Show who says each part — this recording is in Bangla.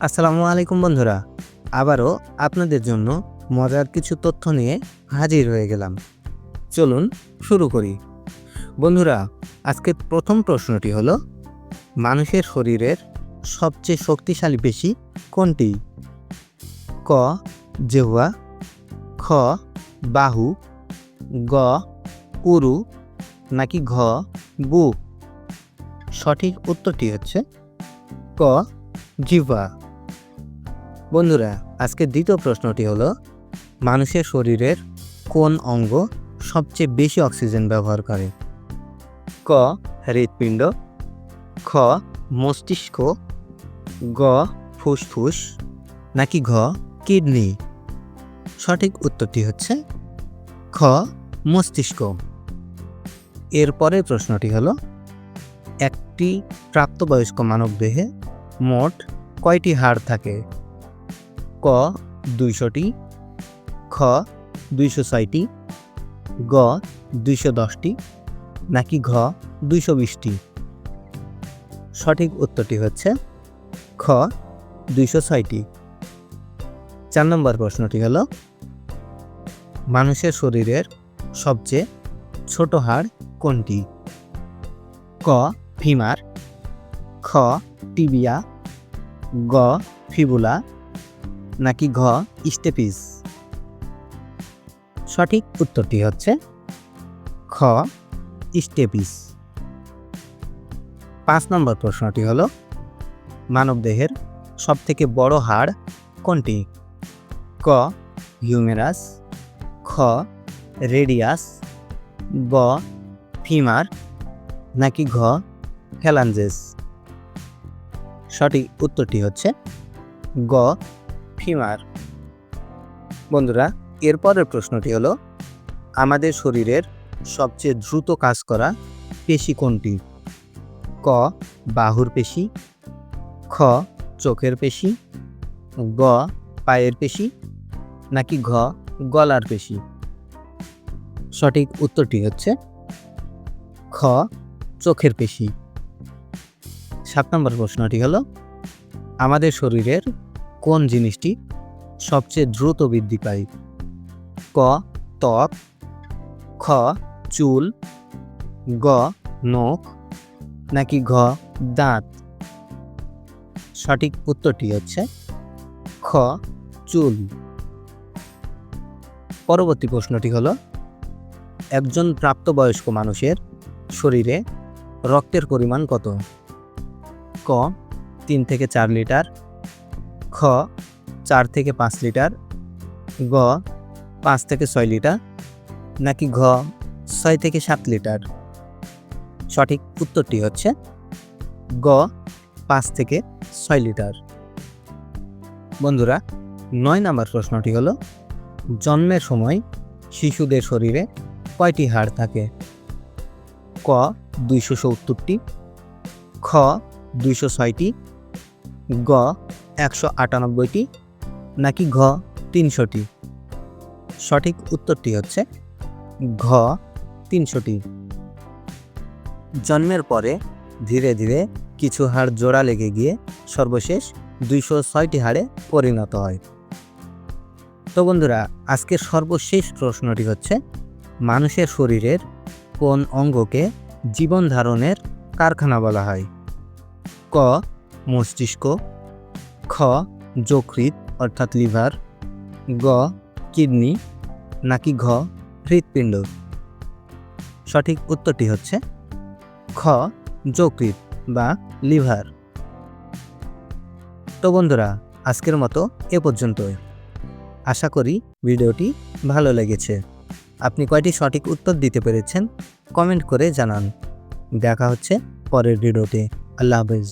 Speaker 1: আসসালামু আলাইকুম বন্ধুরা, আবারও আপনাদের জন্য মজার কিছু তথ্য নিয়ে হাজির হয়ে গেলাম। চলুন শুরু করি। বন্ধুরা, আজকের প্রথম প্রশ্নটি হলো, মানুষের শরীরের সবচেয়ে শক্তিশালী পেশি কোনটি? ক জিহ্বা, খ বাহু, গ উরু, নাকি ঘ বুক? সঠিক উত্তরটি হচ্ছে ক জিহ্বা। বন্ধুরা, আজকের দ্বিতীয় প্রশ্নটি হলো, মানুষের শরীরের কোন অঙ্গ সবচেয়ে বেশি অক্সিজেন ব্যবহার করে? ক হৃৎপিণ্ড, খ মস্তিষ্ক, গ ফুসফুস, নাকি ঘ কিডনি? সঠিক উত্তরটি হচ্ছে খ মস্তিষ্ক। এর পরের প্রশ্নটি হলো, একটি প্রাপ্তবয়স্ক মানবদেহে মোট কয়টি হাড় থাকে? ক 200টি, খ 206টি, গ 210টি, নাকি ঘ 220টি? সঠিক উত্তরটি হচ্ছে খ 206টি। 4 নম্বর প্রশ্নটি হলো, মানুষের শরীরের সবচেয়ে ছোট হাড় কোনটি? ক ফিমার, খ টিবিয়া, গ ফিবুলা, নাকি ঘ স্টেপিস? সঠিক উত্তরটি হচ্ছে খ স্টেপিস। 5 নম্বর প্রশ্নটি হলো, মানবদেহের সবথেকে বড় হাড় কোনটি? ক হিউমেরাস, খ রেডিয়াস, গ ফিমার, নাকি ঘ ফ্যালাঞ্জেস? সঠিক উত্তরটি হচ্ছে গ ফিমার। বন্ধুরা, এরপরের প্রশ্নটি হলো, আমাদের শরীরের সবচেয়ে দ্রুত কাজ করা পেশি কোনটি? ক বাহুর পেশি, খ চোখের পেশি, গ পায়ের পেশি, নাকি ঘ গলার পেশি? সঠিক উত্তরটি হচ্ছে খ চোখের পেশি। 7 নম্বর প্রশ্নটি হলো, আমাদের শরীরের কোন জিনিসটি সবচেয়ে দ্রুত বৃদ্ধি পায়? ক ত্বক, খ চুল, গ নখ, নাকি ঘ দাঁত? সঠিক উত্তরটি হচ্ছে খ চুল। পরবর্তী প্রশ্নটি হলো, একজন প্রাপ্তবয়স্ক মানুষের শরীরে রক্তের পরিমাণ কত? ক 3 থেকে 4 লিটার, খ 4 থেকে 5 লিটার, গ 5 থেকে 6 লিটার, নাকি ঘ 6 থেকে 7 লিটার? সঠিক উত্তরটি হচ্ছে গ 5 থেকে 6 লিটার। বন্ধুরা, 9 নম্বর প্রশ্নটি হলো, জন্মের সময় শিশুদের শরীরে কয়টি হাড় থাকে? ক 270টি, খ 206টি, গ 198টি, নাকি ঘ 300টি? সঠিক উত্তরটি হচ্ছে ঘ 300টি। জন্মের পরে ধীরে ধীরে কিছু হাড় জোড়া লেগে গিয়ে সর্বশেষ 206টি হাড়ে পরিণত হয়। তো বন্ধুরা, আজকের সর্বশেষ প্রশ্নটি হচ্ছে, মানুষের শরীরের কোন অঙ্গকে জীবন ধারণের কারখানা বলা হয়? ক মস্তিষ্ক, খ যকৃৎ অর্থাৎ লিভার, গ কিডনি, নাকি ঘ হৃৎপিণ্ড? সঠিক উত্তরটি হচ্ছে খ যকৃৎ বা লিভার। তো বন্ধুরা, আজকের মতো এ পর্যন্তই। আশা করি ভিডিওটি ভালো লেগেছে। আপনি কয়টি সঠিক উত্তর দিতে পেরেছেন কমেন্ট করে জানান। দেখা হচ্ছে পরের ভিডিওতে। আল্লাহ হাফেজ।